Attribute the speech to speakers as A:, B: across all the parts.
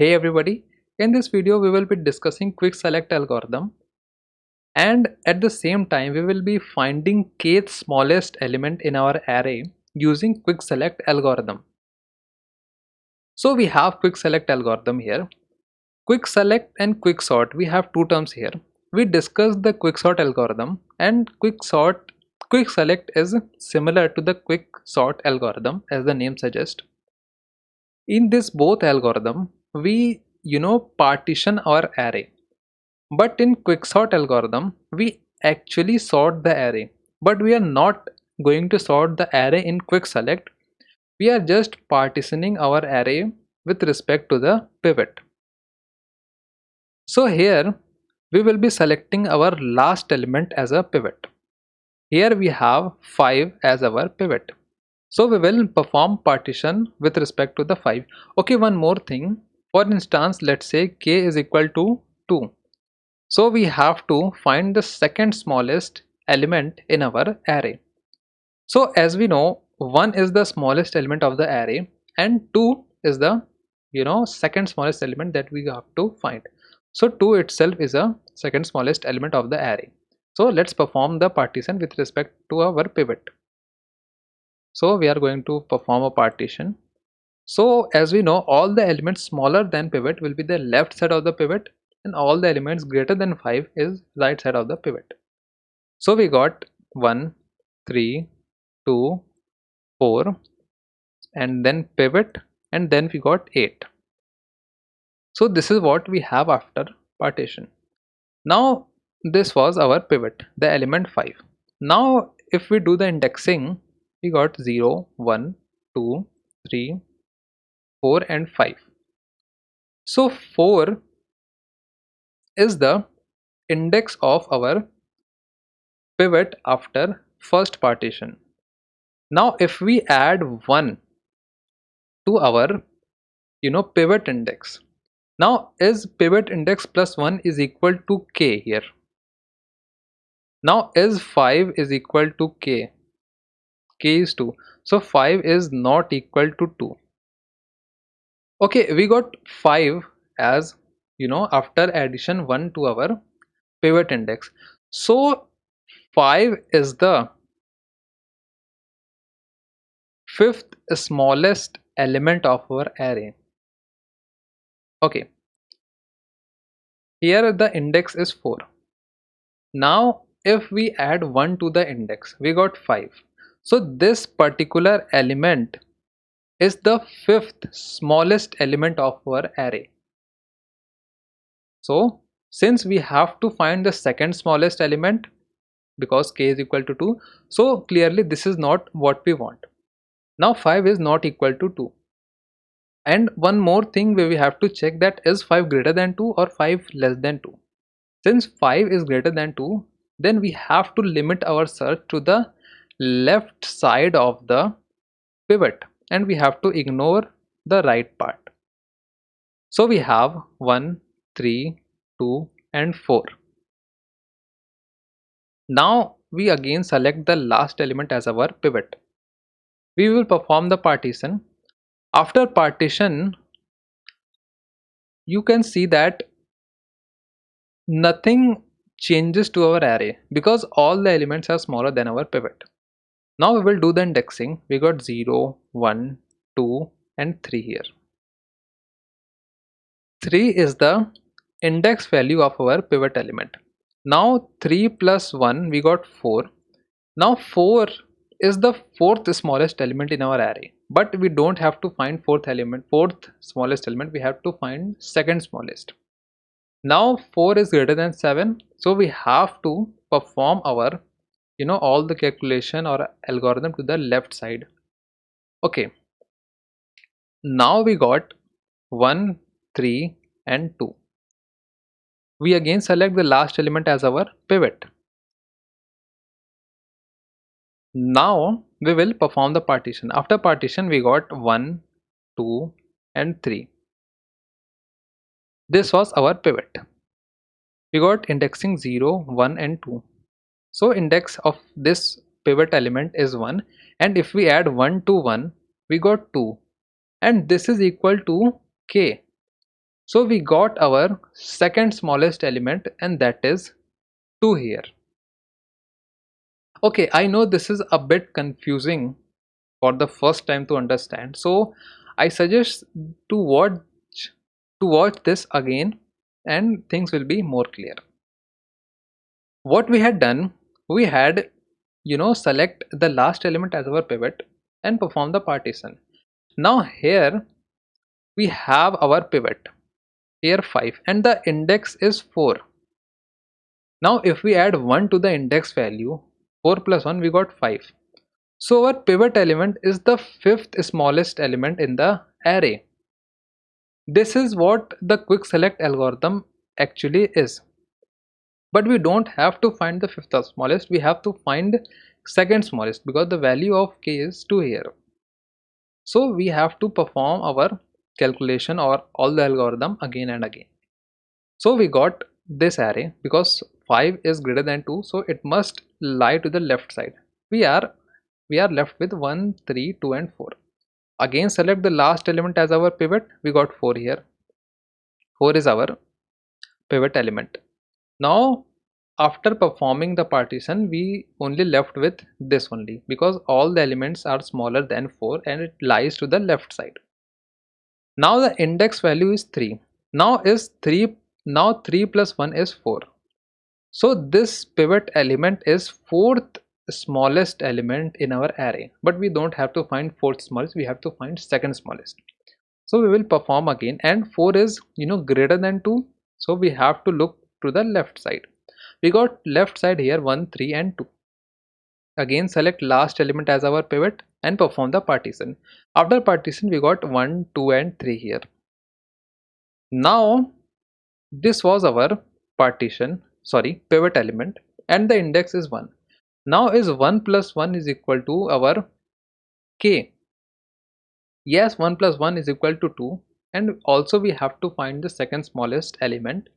A: Hey everybody, in this video we will be discussing quick select algorithm, and at the same time we will be finding kth smallest element in our array using quick select algorithm. So we have quick select algorithm here. Quick select and quick sort, we have two terms here. We discussed the quick sort algorithm, and quick select is similar to the quick sort algorithm as the name suggests. In this both algorithm we partition our array. But in quicksort algorithm, we actually sort the array, but we are not going to sort the array in quick select. We are just partitioning our array with respect to the pivot. So here we will be selecting our last element as a pivot. Here we have 5 as our pivot. So we will perform partition with respect to the 5. Okay, one more thing. For instance, let's say k is equal to 2. So we have to find the second smallest element in our array. So as we know, 1 is the smallest element of the array and 2 is the second smallest element that we have to find. So 2 itself is a second smallest element of the array. So let's perform the partition with respect to our pivot. So we are going to perform a partition. So as we know, all the elements smaller than pivot will be the left side of the pivot, and all the elements greater than 5 is right side of the pivot. So we got 1, 3, 2, 4, and then pivot, and then we got 8. So this is what we have after partition. Now this was our pivot, the element 5. Now if we do the indexing, we got 0, 1, 2, 3, 4 and 5. So 4 is the index of our pivot after first partition. Now if we add 1 to our pivot index, now is pivot index plus 1 is equal to k here. Now is 5 is equal to k is 2, so 5 is not equal to 2. Okay, we got 5 as after addition 1 to our pivot index. So 5 is the fifth smallest element of our array. Okay, here the index is 4. Now if we add 1 to the index, we got 5. So this particular element is the fifth smallest element of our array. So since we have to find the second smallest element, because k is equal to 2, so clearly this is not what we want. Now 5 is not equal to 2. And one more thing where we have to check, that is 5 greater than 2 or 5 less than 2. Since 5 is greater than 2, then we have to limit our search to the left side of the pivot, and we have to ignore the right part. So we have 1, 3, 2 and 4. Now we again select the last element as our pivot. We will perform the partition. After partition, you can see that nothing changes to our array because all the elements are smaller than our pivot. Now we will do the indexing. We got 0, 1, 2 and 3 here. 3 is the index value of our pivot element. Now 3 plus 1, we got 4. Now 4 is the fourth smallest element in our array, but we don't have to find fourth smallest element, we have to find second smallest. Now 4 is greater than 7, so we have to perform our all the calculation or algorithm to the left side. Okay, now we got 1, 3 and 2. We again select the last element as our pivot. Now we will perform the partition. After partition we got 1, 2 and 3. This was our pivot. We got indexing 0, 1 and 2. So index of this pivot element is 1, and if we add 1 to 1, we got 2, and this is equal to k. So we got our second smallest element, and that is 2 here. Okay, I know this is a bit confusing for the first time to understand, so I suggest to watch this again and things will be more clear. What we had done, we had select the last element as our pivot and perform the partition. Now here we have our pivot, here 5, and the index is 4. Now if we add 1 to the index value, 4 plus 1, we got 5. So our pivot element is the fifth smallest element in the array. This is what the quick select algorithm actually is. But we don't have to find the fifth smallest, we have to find second smallest because the value of k is 2 here. So we have to perform our calculation or all the algorithm again and again. So we got this array because 5 is greater than 2, so it must lie to the left side. We are left with 1, 3, 2 and 4. Again select the last element as our pivot. We got 4 here. 4 is our pivot element. Now after performing the partition, we only left with this only because all the elements are smaller than 4 and it lies to the left side. Now the index value is 3. Now 3 plus 1 is 4. So this pivot element is fourth smallest element in our array, but we don't have to find fourth smallest, we have to find second smallest. So we will perform again, and 4 is greater than 2, so we have to look to the left side. We got left side here 1, 3 and 2. Again select last element as our pivot and perform the partition. After partition we got 1, 2 and 3 here. Now this was our pivot element, and the index is 1. Now is 1 plus 1 is equal to our k. Yes, 1 plus 1 is equal to 2, and also we have to find the second smallest element.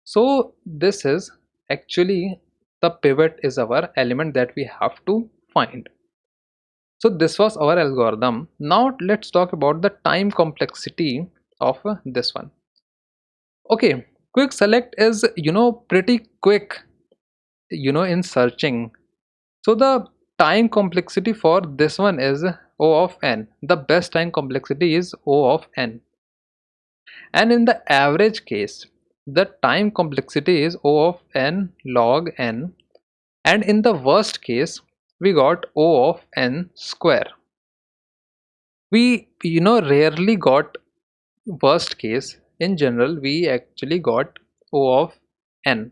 A: So this is actually the pivot is our element that we have to find. So this was our algorithm. Now let's talk about the time complexity of this one. Okay, quick select is pretty quick in searching. So the time complexity for this one is O of n. The best time complexity is O of n. And in the average case, the time complexity is O of n log n. And in the worst case, we got O of n square. We rarely got worst case. In general, we actually got O of n.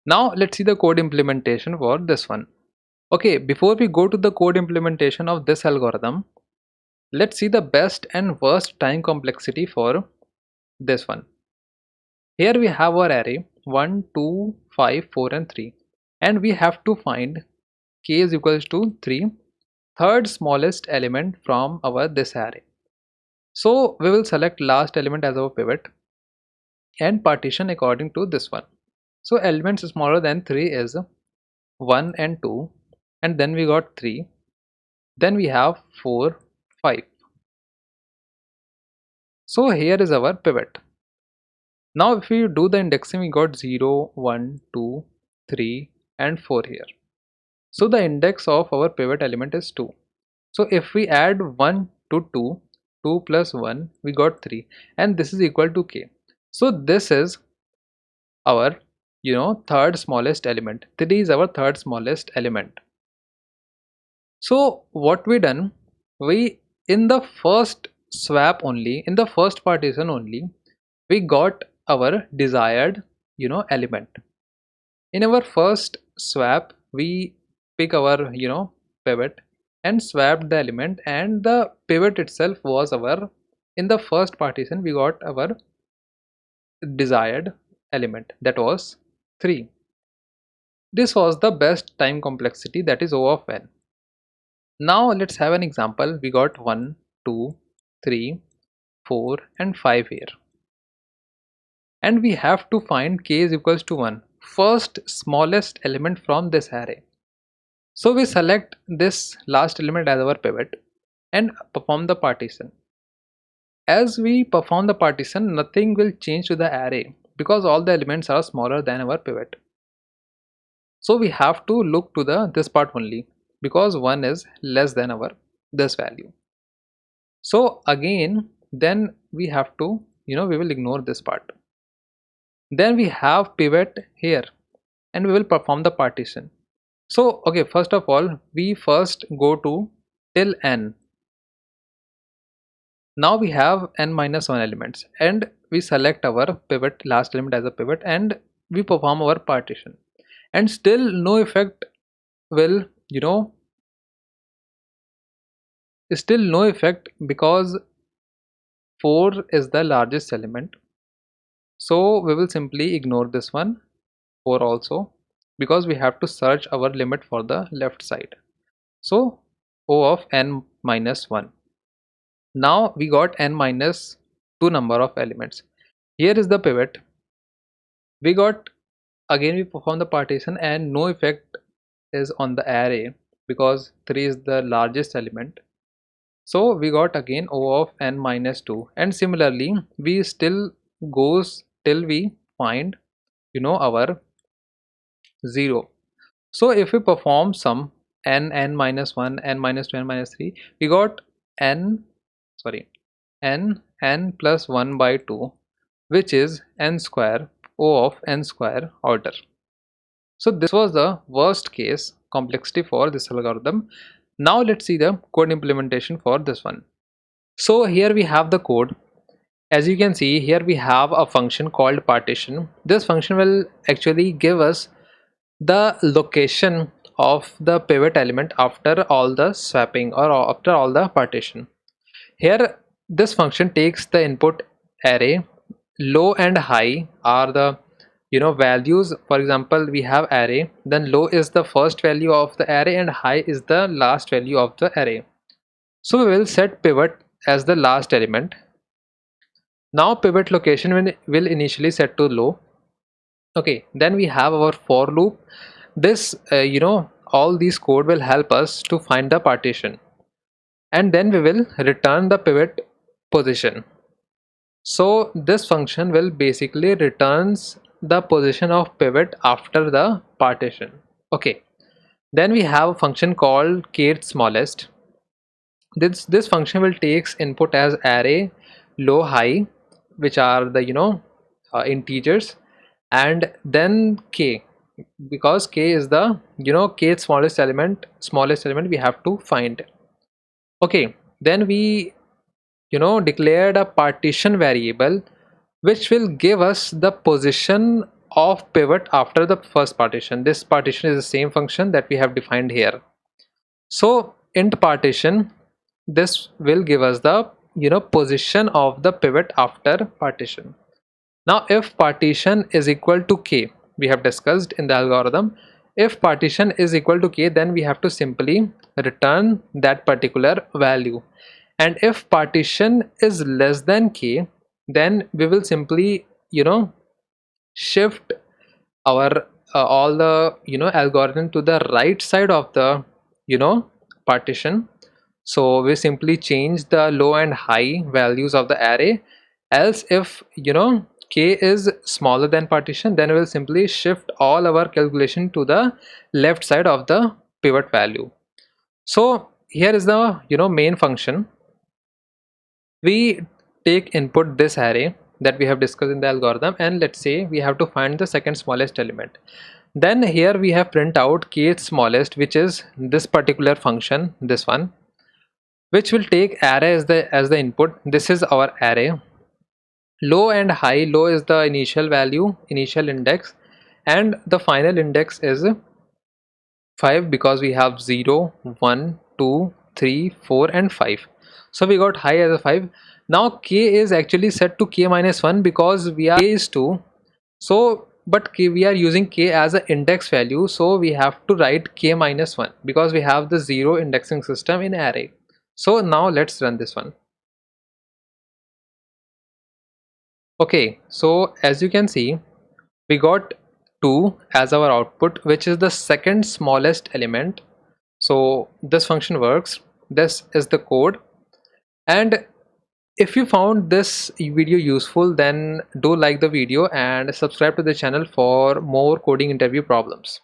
A: Now let's see the code implementation for this one. Okay, before we go to the code implementation of this algorithm, let's see the best and worst time complexity for this one. Here we have our array 1, 2, 5, 4 and 3, and we have to find k is equals to 3, third smallest element from our this array. So we will select last element as our pivot and partition according to this one. So elements smaller than 3 is 1 and 2, and then we got 3, then we have 4, 5. So here is our pivot. Now if we do the indexing, we got 0, 1, 2, 3 and 4 here. So the index of our pivot element is 2. So if we add 1 to 2, 2 plus 1, we got 3, and this is equal to k. So this is our third smallest element. 3 is our third smallest element. So what we done, we in the first swap only, in the first partition only, we got our desired element. In our first swap we pick our pivot and swapped the element, and the pivot itself was our, in the first partition we got our desired element, that was 3. This was the best time complexity, that is O of n. Now let's have an example. We got 1, 2, 3, 4 and 5 here, and we have to find k is equals to 1, first smallest element from this array. So we select this last element as our pivot and perform the partition. As we perform the partition, nothing will change to the array because all the elements are smaller than our pivot. So we have to look to the this part only because 1 is less than our this value. So again, then we have to, we will ignore this part. Then we have pivot here and we will perform the partition. So okay, first of all, we first go to till n. Now we have n minus 1 elements and we select our pivot, last element as a pivot, and we perform our partition. And still no effect will, still no effect because 4 is the largest element. So we will simply ignore this one, 4 also, because we have to search our limit for the left side. So O of n minus 1. Now we got n minus 2 number of elements. Here is the pivot. We got, again we perform the partition and no effect is on the array because 3 is the largest element. So we got again O of n minus 2, and similarly we still goes till we find our 0. So if we perform sum n minus 1, n minus 2, n minus 3, we got n plus 1 by 2, which is n square, O of n square order. So this was the worst case complexity for this algorithm. Now let's see the code implementation for this one. So here we have the code. As you can see, here we have a function called partition. This function will actually give us the location of the pivot element after all the swapping or after all the partition. Here this function takes the input array. Low and high are the values. For example, we have array, then low is the first value of the array and high is the last value of the array. So we will set pivot as the last element. Now pivot location will initially set to low. Okay, then we have our for loop. This all these code will help us to find the partition, and then we will return the pivot position. So this function will basically returns the position of pivot after the partition. Okay, then we have a function called kth smallest. This function will takes input as array, low, high, which are the integers, and then k, because k is the kth smallest element we have to find. Okay, then we declared a partition variable which will give us the position of pivot after the first partition. This partition is the same function that we have defined here. So int partition, this will give us the position of the pivot after partition. Now if partition is equal to k, we have discussed in the algorithm, if partition is equal to k, then we have to simply return that particular value, and if partition is less than k, then we will simply shift our all the algorithm to the right side of the partition. So we simply change the low and high values of the array. Else if k is smaller than partition, then we will simply shift all our calculation to the left side of the pivot value. So here is the main function. We take input this array that we have discussed in the algorithm, and let's say we have to find the second smallest element. Then here we have print out kth smallest, which is this particular function, this one, which will take array as the input. This is our array. Low and high, low is the initial value, initial index, and the final index is 5 because we have 0, 1, 2, 3, 4 and 5. So we got high as a 5. Now k is actually set to k minus 1 because we are k is 2. So but k, we are using k as an index value, so we have to write k minus 1 because we have the 0 indexing system in array. So now let's run this one. Okay, so as you can see, we got 2 as our output, which is the second smallest element. So this function works. This is the code, and If you found this video useful, then do like the video and subscribe to the channel for more coding interview problems.